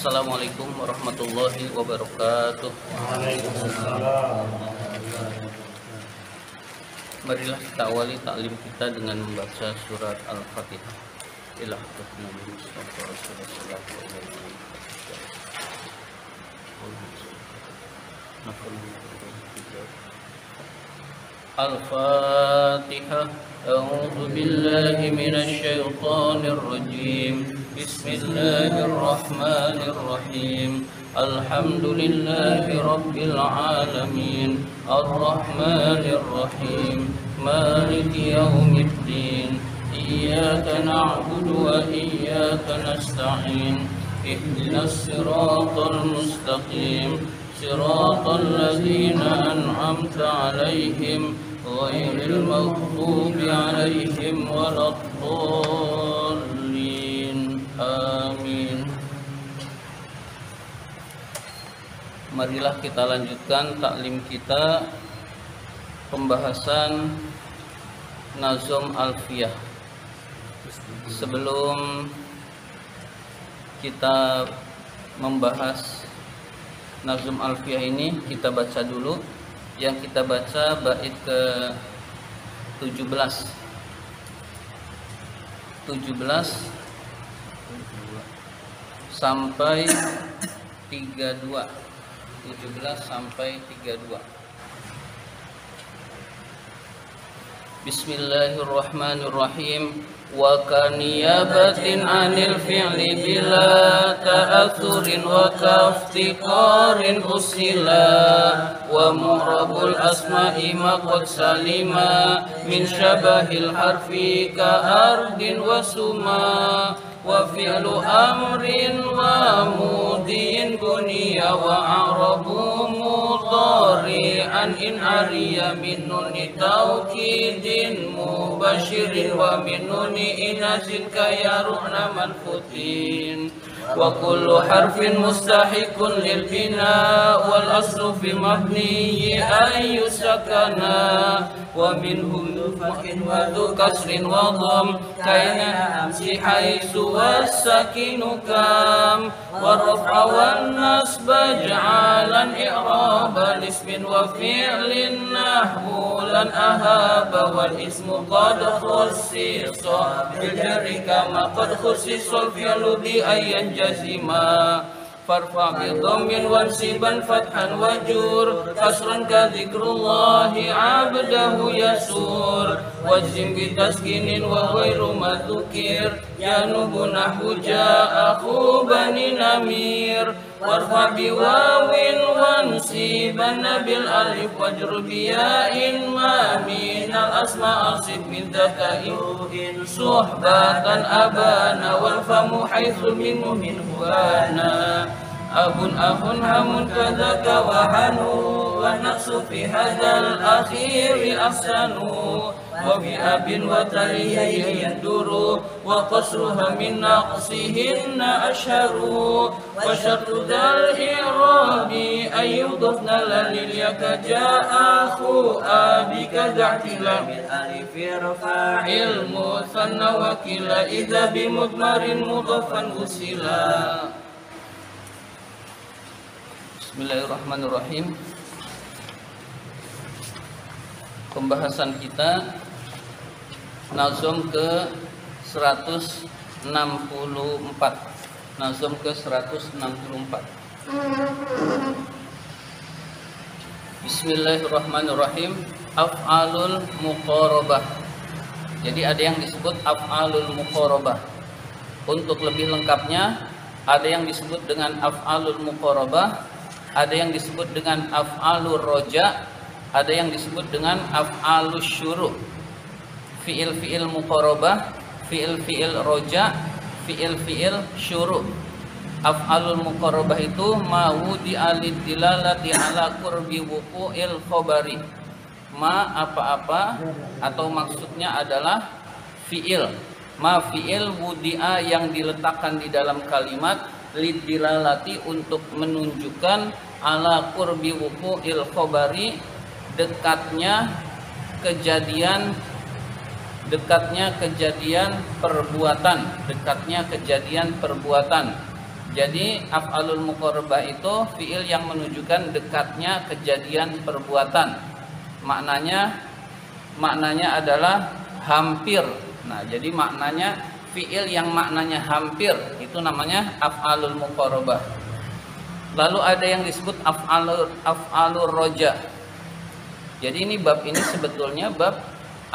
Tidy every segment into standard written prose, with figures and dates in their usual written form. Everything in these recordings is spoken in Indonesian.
Assalamualaikum warahmatullahi wabarakatuh. Marilah kita awali taklim kita dengan membaca surat Al-Fatihah. Ilah Nabi Mustafa Rasulullah Al-Fatihah. A'udzu billahi minasy syaithanir rajim. Bismillahirrahmanirrahim. Alhamdulillahi rabbil alamin. Ar-Rahmanir Rahim. Maliki yaumiddin. Iyyaka na'budu wa iyyaka nasta'in. Ihdinas siratal mustaqim. Siratal ladzina an'amta 'alaihim ghairil maghdubi 'alaihim waladdallin. Amin. Marilah kita lanjutkan taklim kita, pembahasan Nazm Alfiyah. Sebelum kita membahas Nazm Alfiyah ini, kita baca dulu. Yang kita baca bait ke 17 sampai 32. 17 sampai 32. Bismillahirrahmanirrahim. Wa kaniyabatin anil fi'li bila ta'athurin wa kaftiqarin usila wa mu'rabul asma'i maqad salima min syabahil harfi ka ardin wa suma wa fi'lu amrin wa mudin buniya wa a'rabu mudari'an in ariya min nuni tawkidin mubashirin wa min nuni inasin kaya ru'na manfutin wa kullu harfin mustahiqun lil bina wal aslu fi mabni ay yusakana wa minhum fakin wa dhu kasrin wa dham kayna amsi haitsu was-sakinu kam wa raf'a wan nasba ja'alan i'raban ismin wa fi'lin nahwu lan ahaba wal ismu qad khussisa bil jarri kama qad khussisa fi'lu bi ayyan jazima farfa bi dhammin wansiban fathan wajur kasran ka dzikrullahi abdahu yasur wajim bi taskinin wa ghairu madzukir yanubu nahwu ja'akhu bani namir warfa bi wawin wansiban bil alif wajru bi ya'in ma min al asma asib min dzakain suhbatan abana wal famu haitsu minhu min huana abun ahun hamun kadzaka wa hanu wa naqsu fi hadzal akhiri ahsanu wa bi abin wa talihi yanduru wa qasruha min naqsihinna asharu wa syartu dzal i'rabi ayyudhna lil yakaja akhu abika da'tila min alif rafa'il musanna wa kila idza bi mudmarin mudhafan usila. Bismillahirrahmanirrahim. Pembahasan kita nazm ke 164. Nazm ke 164. Bismillahirrahmanirrahim. Af'alul muqarabah. Jadi ada yang disebut af'alul muqarabah. Untuk lebih lengkapnya ada yang disebut dengan af'alul muqarabah, ada yang disebut dengan af'alur roja, ada yang disebut dengan af'alus syuru'. Fi'il-fi'il muqarabah, fi'il-fi'il roja, fi'il-fi'il syuru'. Af'alul muqarabah itu ma wudi'a lidilalati ala qurbi wuqu'il khabari. Ma apa-apa atau maksudnya adalah fi'il. Ma fi'il wudi'a yang diletakkan di dalam kalimat lidilalati untuk menunjukkan ala qurbi wuqu'il khabari, dekatnya kejadian perbuatan, Jadi af'alul muqarrabah itu fiil yang menunjukkan dekatnya kejadian perbuatan. Maknanya adalah hampir. Nah, jadi maknanya fiil yang maknanya hampir itu namanya af'alul muqarrabah. Lalu ada yang disebut af'alur roja. Jadi ini bab ini sebetulnya bab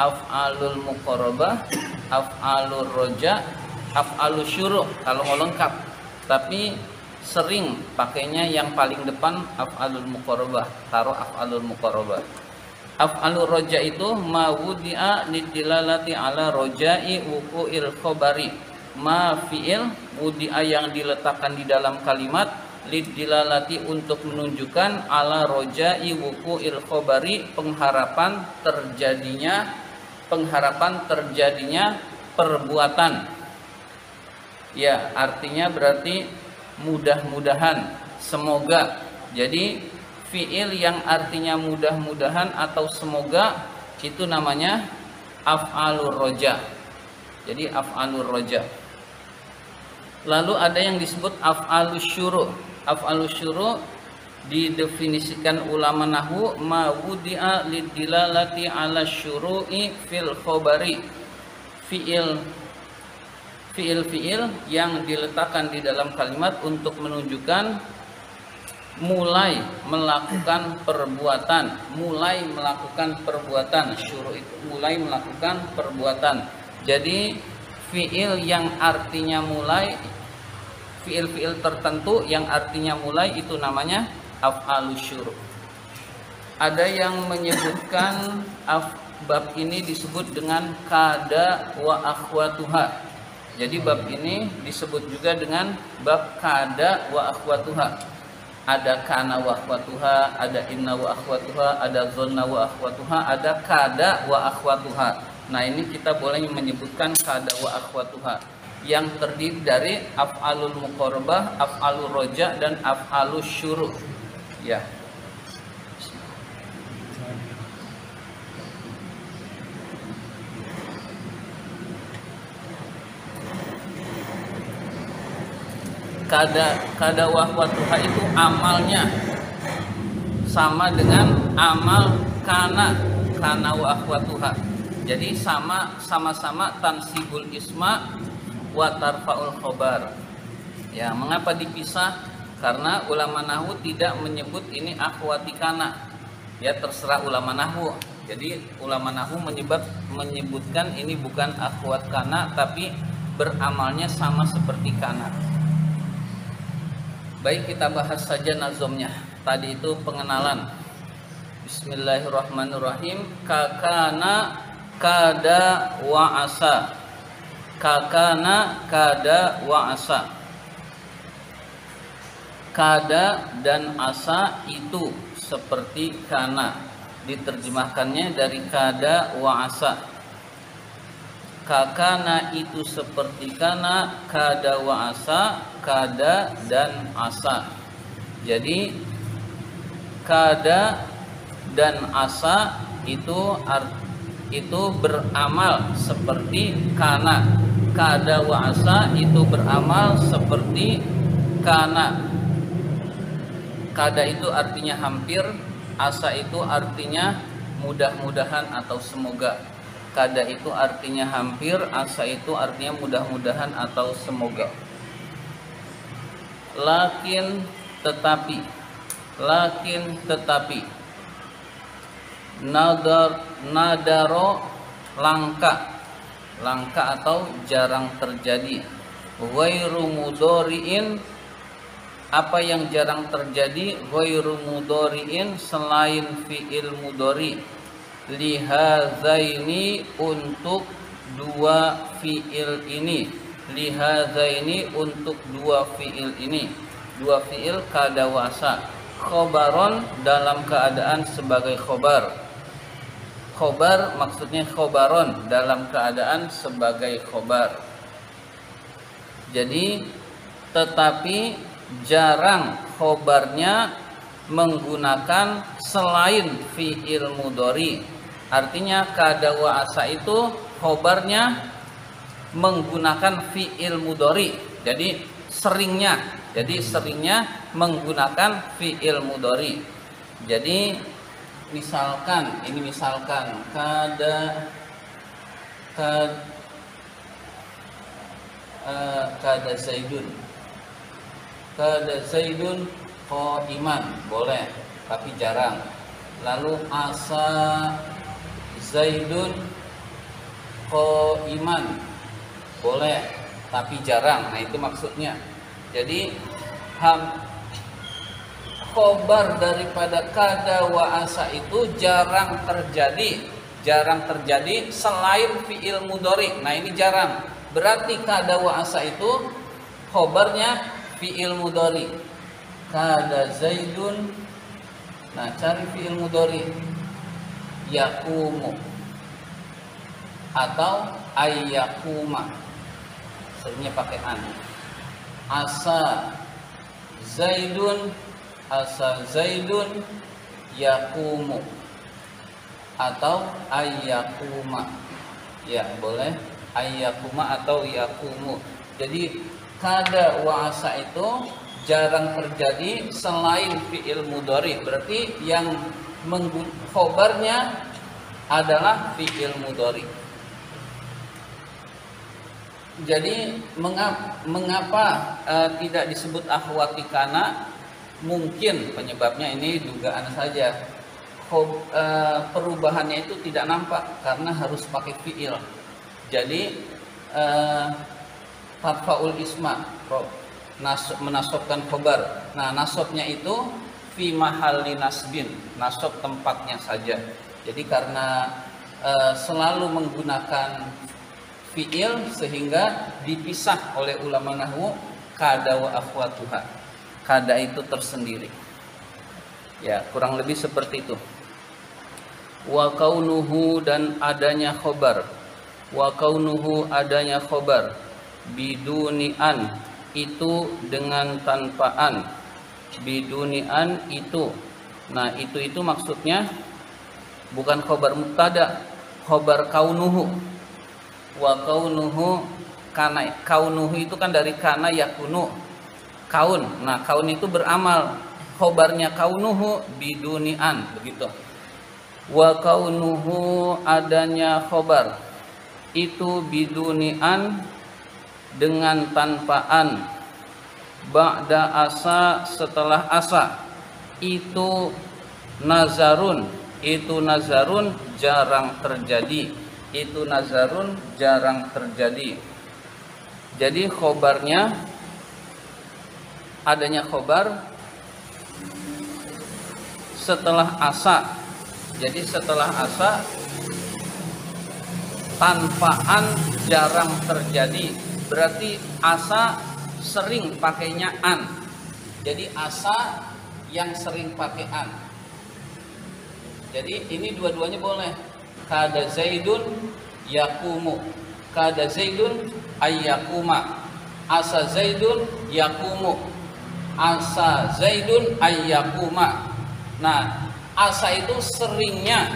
af'alul muqarrabah, af'alur roja, af'alus syuru' kalau mau lengkap. Tapi sering pakainya yang paling depan af'alul muqarrabah, taruh af'alul muqarrabah. Af'alur roja itu ma wudi'a lidilalati ala roja'i wuqu'il khobari. Ma fi'il wudi'a yang diletakkan di dalam kalimat lidilalati untuk menunjukkan ala roja'i wuqu'il khobari, pengharapan terjadinya perbuatan. Ya, artinya berarti mudah-mudahan, semoga. Jadi fiil yang artinya mudah-mudahan atau semoga itu namanya af'alur roja. Jadi af'alur roja. Lalu ada yang disebut af'alus syuru'. Af'alus syuru' didefinisikan ulama nahwu ma wudi'a lidilalati ala syuru'i fil khobari. Fiil yang diletakkan di dalam kalimat untuk menunjukkan mulai melakukan perbuatan. Syuru' itu mulai melakukan perbuatan. Jadi fiil yang artinya mulai, fiil-fiil tertentu yang artinya mulai itu namanya af'alus syuru'. Ada yang menyebutkan bab ini disebut dengan kada wa akhwatuha. Jadi bab ini disebut juga dengan bab kada wa akhwatuha. Ada kana wa akhwatuha, ada inna wa akhwatuha, ada zonna wa akhwatuha, ada kada wa akhwatuha. Nah, ini kita boleh menyebutkan kada wa akhwatuha yang terdiri dari af'alul muqarrabah, af'alur roja, dan af'alus syuru'. Ya. Kada wa akhwatuha itu amalnya sama dengan amal kana wa akhwatuha. Jadi sama-sama tansibul isma wa tarfaul khobar. Ya, mengapa dipisah? Karena ulama nahwu tidak menyebut ini akhwati kana. Ya, terserah ulama nahwu. Jadi ulama nahwu menyebutkan ini bukan akhwat kana, tapi beramalnya sama seperti kana. Baik, kita bahas saja nazomnya. Tadi itu pengenalan. Bismillahirrahmanirrahim. Kakana kada wa asa. Kakana kada wa asa. Kada dan asa itu seperti kana. Diterjemahkannya dari kada wa asa. Kakana itu seperti kana, kada wa asa, kada dan asa. Jadi kada dan asa itu beramal seperti kana. Kada wa asa itu beramal seperti kana. Kada itu artinya hampir, asa itu artinya mudah-mudahan atau semoga. Kada itu artinya hampir, asa itu artinya mudah-mudahan atau semoga. Lakin tetapi nadaro langka atau jarang terjadi. Ghairu mudhari'in, apa yang jarang terjadi? Ghairu mudhari'in, selain fi'il mudhari. Lihazaini, untuk dua fi'il ini. Lihazaini, untuk dua fi'il ini. Dua fi'il kada wa asa. Khobaron, dalam keadaan sebagai khobar. Khobar maksudnya khobaron, dalam keadaan sebagai khobar. Jadi tetapi jarang khobarnya menggunakan selain fi'il mudhari. Artinya kada wa asa itu khobarnya menggunakan fi'il mudhari. Jadi seringnya. Jadi seringnya menggunakan fi'il mudhari. Jadi misalkan kada Zaidun qa'iman boleh tapi jarang. Lalu asa Zaidun qa'iman boleh tapi jarang. Nah, itu maksudnya. Jadi khobar daripada kada wa asa itu jarang terjadi selain fi'il mudhari. Nah, ini jarang. Berarti kada wa asa itu khobarnya fi'il mudhari. Kada Zaidun. Nah, cari fi'il mudhari. Yaqumu atau ayyakuma. Seringnya pakai an. Asa Zaidun yaqumu atau ayyakuma. Ya, boleh ayyakuma atau yaqumu. Jadi kada wa asa itu jarang terjadi selain fi'il mudhari. Berarti yang khobarnya adalah fi'il mudhari. Jadi mengapa tidak disebut akhwati kana? Mungkin penyebabnya ini dugaan saja. Perubahannya itu tidak nampak karena harus pakai fi'il. Jadi tarfa'ul isma, menasobkan khobar. Nah, nasobnya itu fi mahalli nasbin, nasob tempatnya saja. Jadi karena selalu menggunakan fi'il sehingga dipisah oleh ulama nahwu kada wa akhwatuha. Kada itu tersendiri. Ya, kurang lebih seperti itu. Wa kaunuhu dan adanya khobar. Wa kaunuhu adanya khobar biduni an itu dengan tanpa an. Biduni an itu. Nah, itu maksudnya bukan khobar mubtada, khobar kaunuhu. Wa kaunuhu, kana kaunuhu itu kan dari kana yakunu, kaun. Nah, kaun itu beramal. Khobarnya kaunuhu biduni an, begitu. Wa kaunuhu adanya khobar itu biduni an dengan tanpa an. Ba'da asa setelah asa itu nazarun jarang terjadi. Itu nazarun jarang terjadi. Jadi khobarnya adanya khobar setelah asa. Jadi setelah asa tanpaan jarang terjadi. Berarti asa sering pakainya an. Jadi asa yang sering pakai an. Jadi ini dua-duanya boleh. Kada Zaidun yaqumu, kada Zaidun ayyakuma, asa Zaidun yaqumu, asa Zaidun ayyakuma. Nah, asa itu seringnya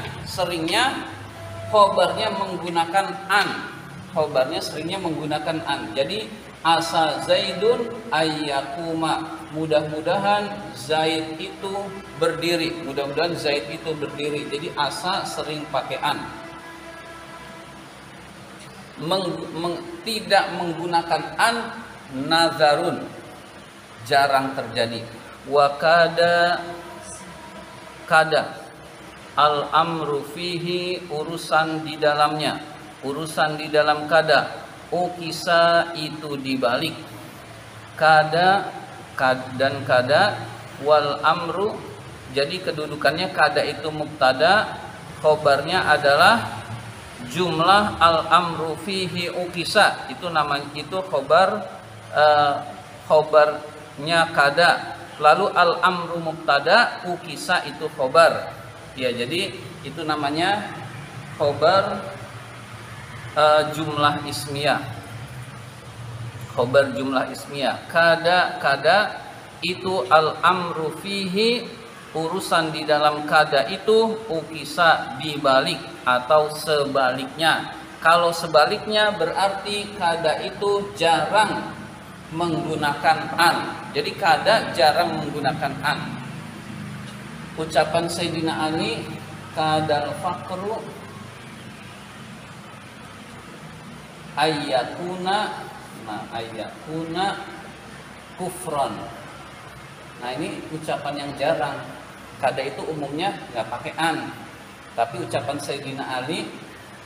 khobarnya menggunakan an. Khobarnya seringnya menggunakan an. Jadi asa Zaidun ayyakuma, mudah-mudahan Zaid itu berdiri. Mudah-mudahan Zaid itu berdiri. Jadi asa sering pakai an. Tidak menggunakan an nazarun jarang terjadi. Wa kada al amru fihi urusan di dalamnya. Urusan di dalam kada. Ukisa itu dibalik. Kada dan kada wal amru. Jadi kedudukannya kada itu mubtada, khobarnya adalah jumlah al amru fihi ukisa. Itu namanya, itu khobarnya kada. Lalu al amru mubtada, ukisa itu khobar. Ya, jadi itu namanya khobar jumlah ismiyah. Khobar jumlah ismiyah. Kada itu al amru fihi, urusan di dalam kada itu ukisa dibalik atau sebaliknya. Kalau sebaliknya berarti kada itu jarang menggunakan an. Jadi kada jarang menggunakan an. Ucapan Sayyidina Ali, kadal faqru ayyakuna, ayyakuna kufron. Nah ini ucapan yang jarang. Kada itu umumnya nggak pakai an. Tapi ucapan Sayyidina Ali,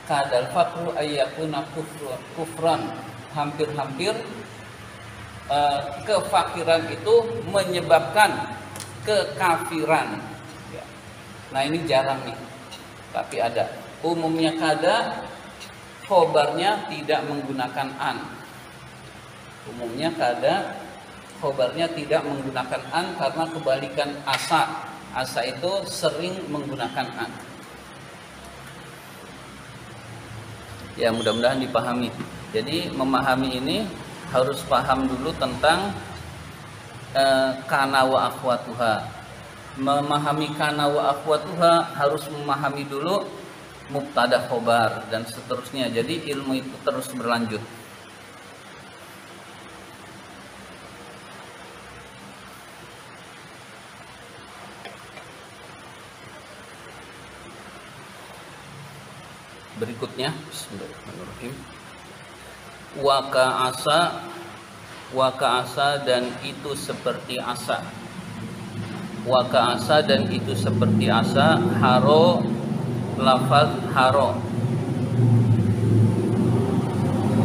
kadal faqru ayyakuna kufron, hampir-hampir kefakiran itu menyebabkan kekafiran. Nah ini jarang nih, tapi ada. Umumnya kada, khobarnya tidak menggunakan an. Umumnya kada, khobarnya tidak menggunakan an karena kebalikan asa. Asa itu sering menggunakan an. Ya mudah-mudahan dipahami. Jadi memahami ini harus paham dulu tentang kana wa akhwatuha. Memahami kana wa akhwatuha harus memahami dulu mubtada khobar dan seterusnya. Jadi ilmu itu terus berlanjut. Berikutnya, bismillahirrahmanirrahim. Wa ka'asa dan itu seperti asa. Wa ka'asa dan itu seperti asa. Haro, lafaz haro.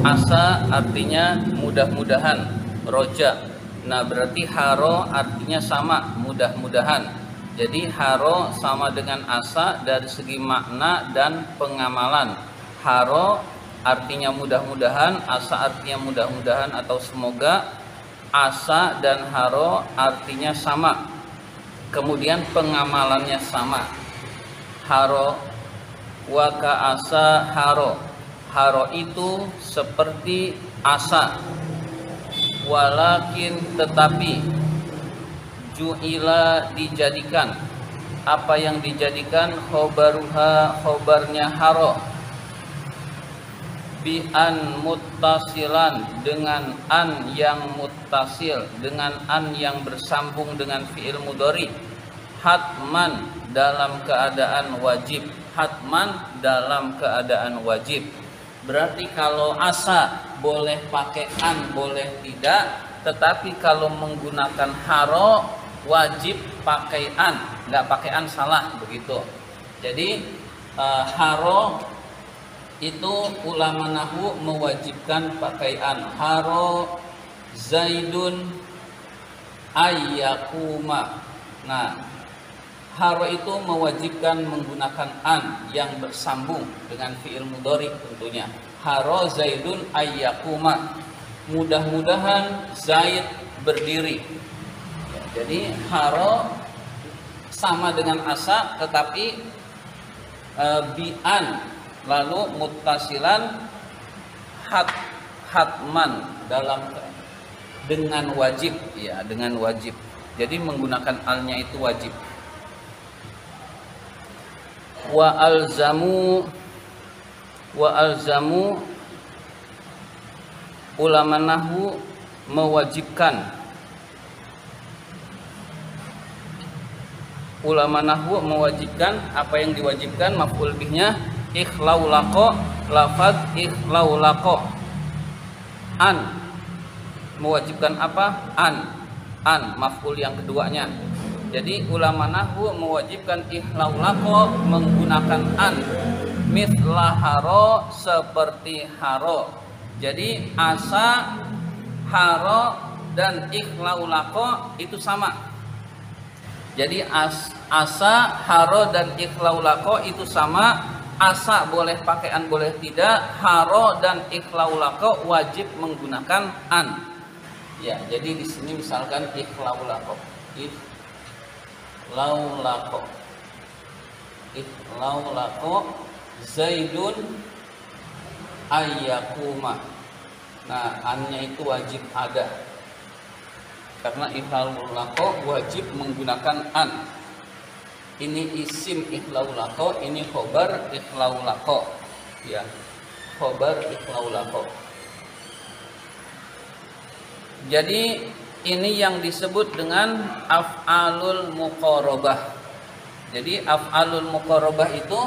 Asa artinya mudah-mudahan, roja. Nah berarti haro artinya sama, mudah-mudahan. Jadi haro sama dengan asa dari segi makna dan pengamalan. Haro artinya mudah-mudahan, asa artinya mudah-mudahan atau semoga. Asa dan haro artinya sama. Kemudian pengamalannya sama. Haro wa ka'asa haro. Haro itu seperti asa. Walakin tetapi ju'ila dijadikan. Apa yang dijadikan? Khobaruha, khobarnya haro. Bi an muttasilan, dengan an yang muttasil, dengan an yang bersambung dengan fi'il mudhari. Hatman dalam keadaan wajib. Hatman dalam keadaan wajib. Berarti kalau asa boleh pakai an, boleh tidak. Tetapi kalau menggunakan haro wajib pakai an, nggak pakai an salah begitu. Jadi haro itu ulama nahwu mewajibkan pakai an. Haro Zaidun ayyakuma. Nah, haro itu mewajibkan menggunakan an yang bersambung dengan fi'il mudhari tentunya. Haro Zaidun ayyakuma. Mudah-mudahan Zaid berdiri. Jadi haro sama dengan asa tetapi bi'an, lalu muttasilan hatman dalam dengan wajib, ya dengan wajib. Jadi menggunakan alnya itu wajib. Wa alzamu ulama nahwu mewajibkan. Ulama nahwu mewajibkan, apa yang diwajibkan? Maf'ul bihnya ikhlaulaqo, lafaz ikhlaulaqo. An mewajibkan apa? An maf'ul yang keduanya. Jadi ulama nahwu mewajibkan ikhlaulaqo menggunakan an. Mithla haro, seperti haro. Jadi asa, haro dan ikhlaulaqo itu sama. Jadi asa, haro dan ikhlaulaqo itu sama. Asa boleh pakai an, boleh tidak. Haro dan ikhlaulaqo wajib menggunakan an. Ya, jadi di sini misalkan ikhlaulaqo. Ikhlaulaqo Zaidun ayyakuma. Nah, annya itu wajib ada. Karena ikhlaulaqo wajib menggunakan an. Ini isim ikhlaulaqo, ini khobar ikhlaulaqo. Ya, khobar ikhlaulaqo. Jadi ini yang disebut dengan af'alul muqarabah. Jadi af'alul muqarabah itu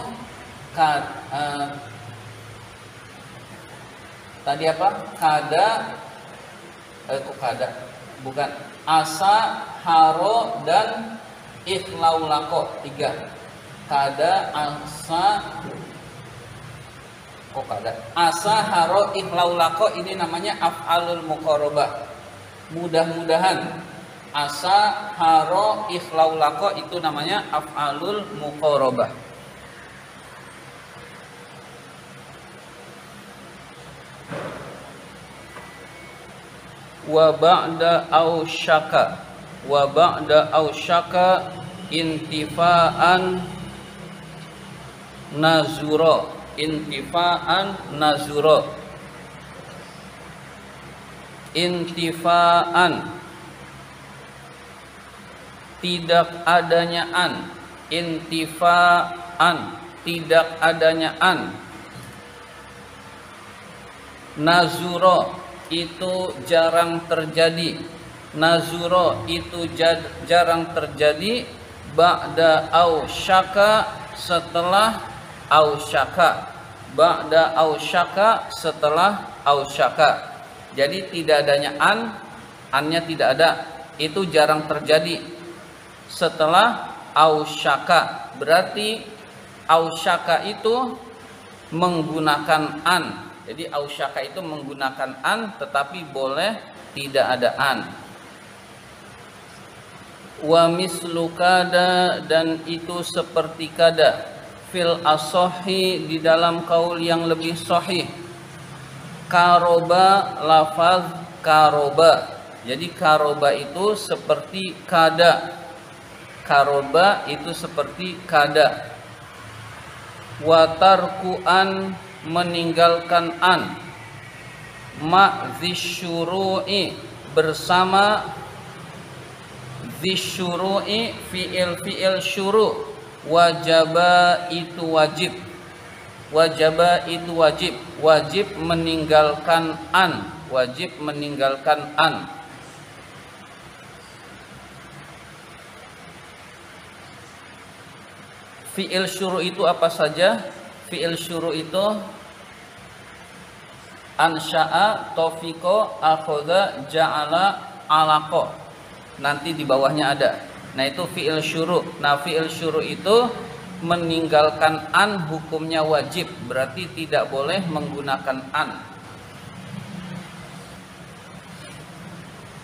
tadi apa? Bukan. Asa, haro, dan ikhlaulako. 3. Asa, haro, ikhlaulako ini namanya af'alul muqarabah. Mudah-mudahan. Asa, haro, ikhlaulako itu namanya af'alul muqarabah. Wa ba'da ausyaka intifa'an nazura. Intifa'an tidak adanya an. Intifa'an tidak adanya an. Nazura itu jarang terjadi. Nazura itu jarang terjadi. Ba'da ausyaka setelah ausyaka. Ba'da ausyaka setelah ausyaka. Jadi tidak adanya annya tidak ada. Itu jarang terjadi setelah ausyaka. Berarti ausyaka itu menggunakan an. Jadi ausyaka itu menggunakan an, tetapi boleh tidak ada an. Wa mislu kada, dan itu seperti kada. Fil asohi, di dalam kaul yang lebih sahih. Karoba, lafaz karoba. Jadi karoba itu seperti kada. Karoba itu seperti kada. Wa tarku an, meninggalkan an. Ma zisyuru'i, bersama zisyuru'i, fi'il syuru'. Wajaba itu wajib. Wajaba itu wajib. Wajib meninggalkan an. Wajib meninggalkan an. Fi'il syuru' itu apa saja? Fi'il syuru' itu ansya'a, taufiqo, akhadha, ja'ala, alaqo. Nanti di bawahnya ada. Nah itu fi'il syuru'. Nah fi'il syuru' itu meninggalkan an hukumnya wajib. Berarti tidak boleh menggunakan an.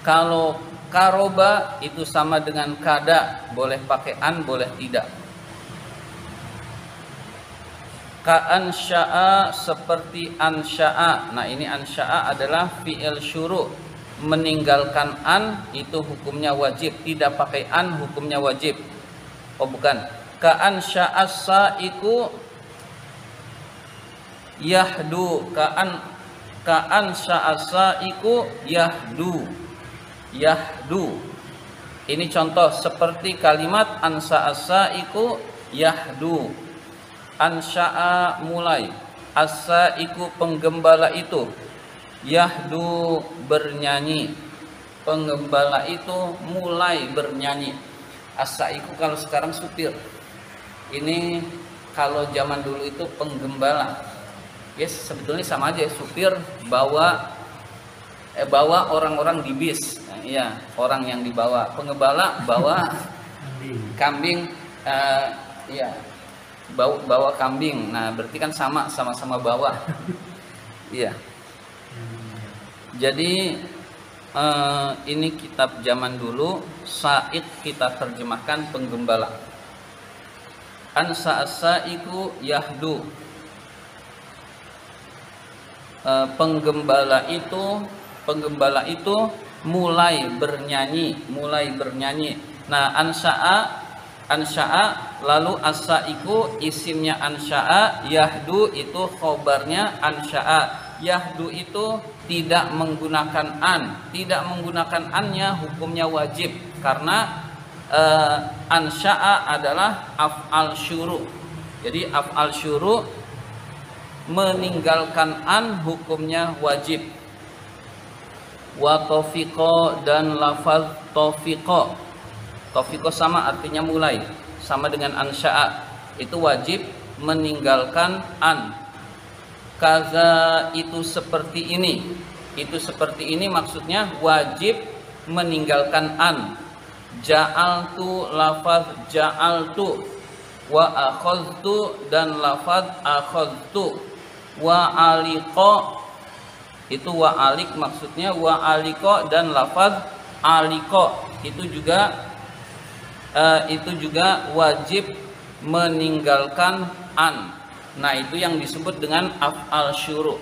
Kalau karoba itu sama dengan kada. Boleh pakai an, boleh tidak. Ka ansya'a, seperti ansya'a. Nah ini ansya'a adalah fi'il syuru'. Meninggalkan an itu hukumnya wajib. Tidak pakai an hukumnya wajib. Oh bukan. Ka ansya'a sa'iku yahdu. Ka ansya'a sa'iku yahdu. Yahdu. Ini contoh seperti kalimat ansya'a sa'iku yahdu. Ansya'a mulai, as-sa'iku penggembala itu, yahdu bernyanyi. Penggembala itu mulai bernyanyi. As-sa'iku kalau sekarang supir. Ini kalau zaman dulu itu penggembala. Yes, sebetulnya sama aja, supir bawa orang-orang di bis. Nah, iya, orang yang dibawa. Penggembala bawa kambing, iya. Bawa kambing. Nah berarti kan sama-sama bawa. Iya. Jadi ini kitab zaman dulu. Sa'id kita terjemahkan penggembala. Ansa'as-sa'iku yahdu. Penggembala itu mulai bernyanyi. Nah ansya'a lalu as-sa'iku isimnya ansya'a, yahdu itu khobarnya ansya'a. Yahdu itu tidak menggunakan an. Tidak menggunakan annya hukumnya wajib. Karena ansya'a adalah af'al syuru'. Jadi af'al syuru' meninggalkan an hukumnya wajib. wa tofiqo dan lafaz tofiqo. Tofiqo sama artinya mulai, sama dengan ansya'a, itu wajib meninggalkan an. Kaza itu seperti ini, itu seperti ini maksudnya wajib meninggalkan an. Ja'altu lafaz ja'altu, wa akhadtu dan lafaz akhadtu, wa aliqa itu wa alik maksudnya wa aliko dan lafaz aliko itu juga wajib meninggalkan an. Nah, itu yang disebut dengan af'al syuru'.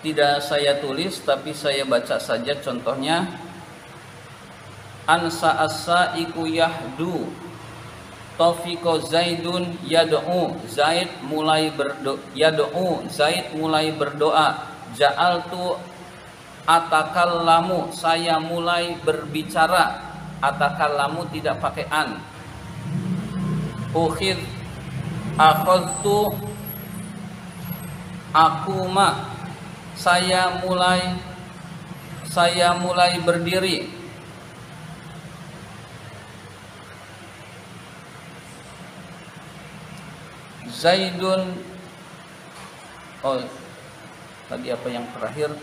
Tidak saya tulis tapi saya baca saja contohnya. Ansa as-sa'iku yahdu, Tafiqo Zaidun yad'u, Zaid mulai berdoa, yad'u, Zaid mulai berdoa. Ja'altu atakallamu, saya mulai berbicara. Atakallamu tidak pakai an. Ukhid akhadtu akuma, saya mulai berdiri. Zaidun, oh tadi apa yang terakhir?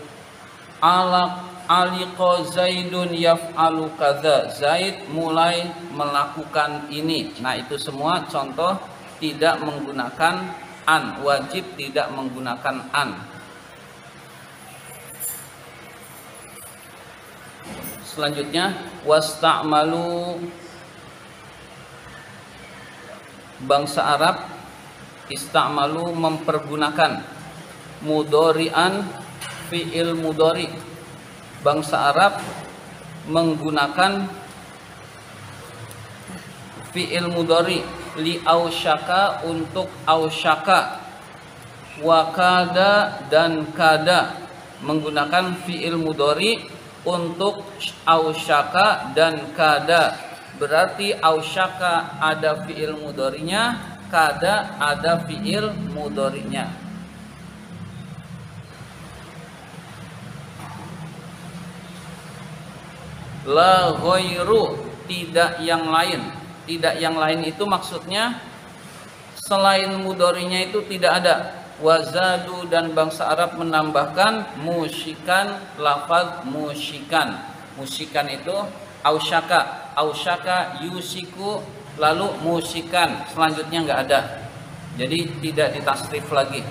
Aliqo Zaidun yaf'alu kadza, Zaid mulai melakukan ini. Nah, itu semua contoh tidak menggunakan an, wajib tidak menggunakan an. Selanjutnya wasta'malu, bangsa Arab ista'malu mempergunakan mudhari'an fi'il mudhari. Bangsa Arab menggunakan fi'il mudhari li ausyaka untuk ausyaka, wa kada dan kada menggunakan fi'il mudhari untuk ausyaka dan kada. Berarti ausyaka ada fi'il mudharinya, kada ada fi'il mudhari'nya. La ghairu, tidak yang lain. Tidak yang lain itu maksudnya selain mudhari'nya itu tidak ada. Wazadu dan bangsa Arab menambahkan musyikan, lafaz musyikan. Musyikan itu ausyaka, ausyaka yusiku, lalu musyikan, selanjutnya nggak ada. Jadi tidak ditasrif lagi.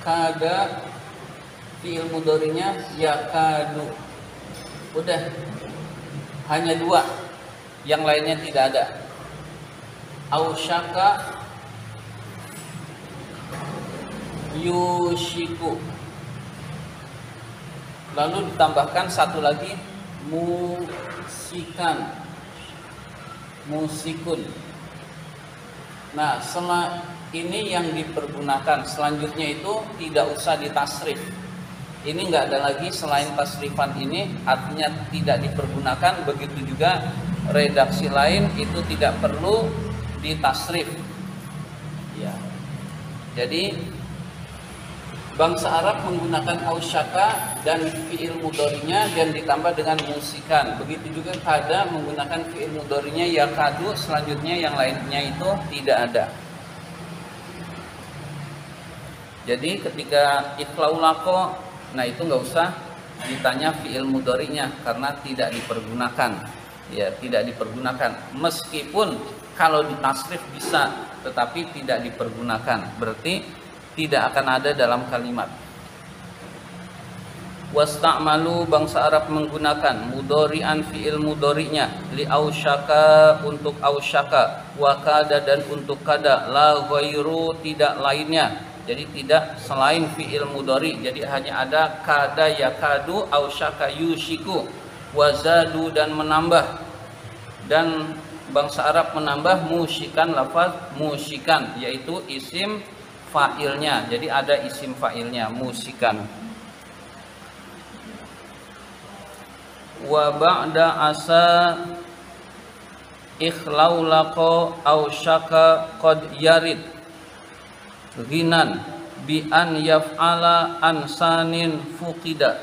Kada fi'il mudhari'nya yakadu. Udah, hanya dua, yang lainnya tidak ada. Ausyaka yushiku, lalu ditambahkan satu lagi musikan, musikun. Nah, setelah ini yang dipergunakan, selanjutnya itu tidak usah ditasrif. Ini nggak ada lagi selain tasrifan ini, artinya tidak dipergunakan. Begitu juga redaksi lain itu tidak perlu ditasrif. Ya. Jadi bangsa Arab menggunakan ausyaka dan fi'il mudhari'nya dan ditambah dengan musikan. Begitu juga kada menggunakan fi'il mudhari'nya yakadu, selanjutnya yang lainnya itu tidak ada. Jadi ketika ikhlaulako, nah itu nggak usah ditanya fi'il mudhari'nya karena tidak dipergunakan. Ya, tidak dipergunakan. Meskipun kalau ditasrif bisa, tetapi tidak dipergunakan. Berarti tidak akan ada dalam kalimat. Wasta'malu, bangsa Arab menggunakan mudhari'an fi'il mudhari'nya, li ausyaka untuk ausyaka, wa kada dan untuk kada, la ghairu tidak lainnya. Jadi tidak selain fi'il mudhari. Jadi hanya ada kada yakadu, ausyaka yushiku, wazadu dan menambah. Dan bangsa Arab menambah musyikan, lafaz musyikan, yaitu isim fa'ilnya. Jadi ada isim fa'ilnya, musikan. Wa ba'da asa ikhlaulaqo ausyaka qad yarid. Ghinan bi an yaf'ala ansanin fuqida.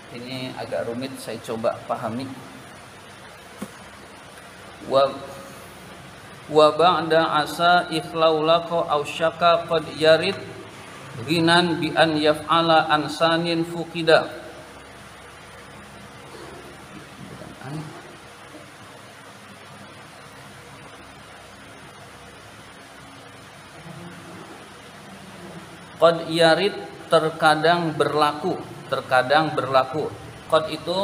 Ini agak rumit, saya coba pahami. Wa ba'da asa ikhlaulaqo aw syaka qad yarid ghinan bi an yaf'ala ansanin fuqida. Qad yarid terkadang berlaku. Qad itu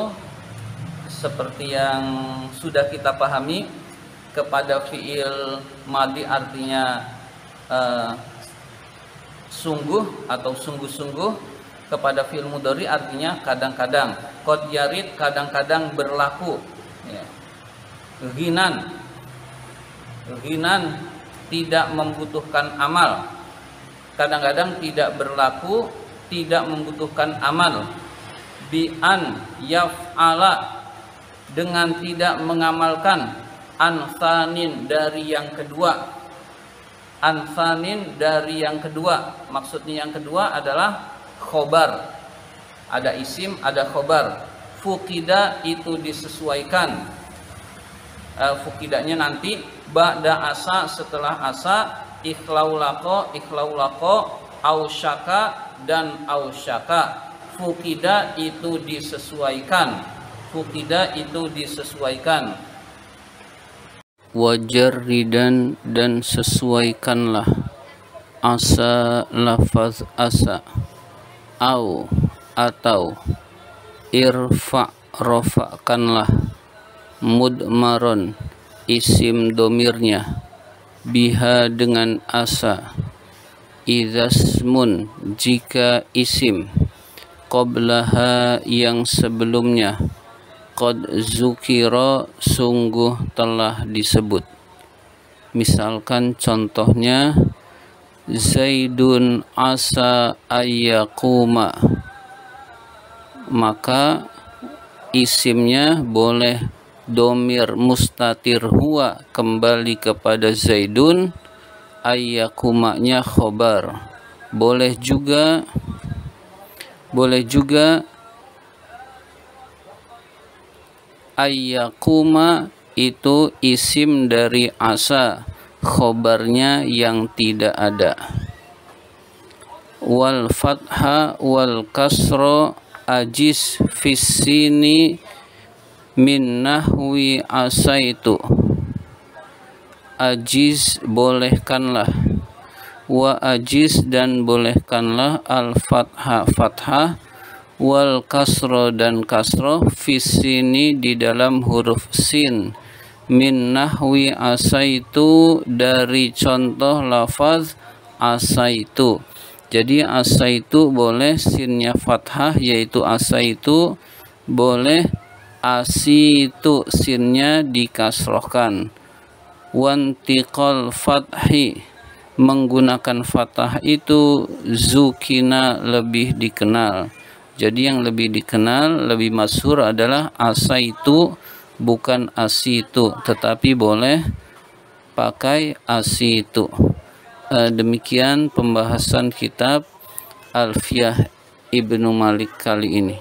seperti yang sudah kita pahami, kepada fiil madi artinya sungguh atau sungguh-sungguh, kepada fiil mudhari artinya kadang-kadang. Qad yarid kadang-kadang berlaku. Ya. Ghinan tidak membutuhkan amal. Kadang-kadang tidak berlaku, tidak membutuhkan amal. Bi an yaf'ala dengan tidak mengamalkan. Ansanin dari yang kedua. Ansanin dari yang kedua. Maksudnya yang kedua adalah khobar. Ada isim, ada khobar. Fuqida itu disesuaikan. Fuqidanya nanti ba'da asa, setelah asa. Ikhlaulaqo ausyaka dan ausyaka. Fuqida itu disesuaikan. Wajarridan dan sesuaikanlah asa lafaz asa. Atau irfa rofa'kanlah mudmaron isim domirnya biha dengan asa. Idzasmun jika isim qablaha yang sebelumnya qad zukira sungguh telah disebut. Misalkan contohnya Zaidun asa ayyakuma, maka isimnya boleh domir mustatir huwa kembali kepada Zaidun, ayyakumanya khobar. Boleh juga ayyakuma itu isim dari asa, khobarnya yang tidak ada. Wal fatha wal kasro ajis fissini min nahwi asaitu. Ajiz bolehkanlah, wa ajiz dan bolehkanlah, al fathah wal kasro dan kasro fissini di dalam huruf sin, min nahwi asaitu dari contoh lafaz asaitu. Jadi asaitu boleh sinnya fathah yaitu asaitu, boleh asitu sinnya dikasrohkan. Wantiqal fathi menggunakan fathah itu zukina lebih dikenal. Jadi yang lebih dikenal, lebih masyhur adalah asaitu, bukan asitu, tetapi boleh pakai asitu. Demikian pembahasan kitab Alfiyah Ibnu Malik kali ini.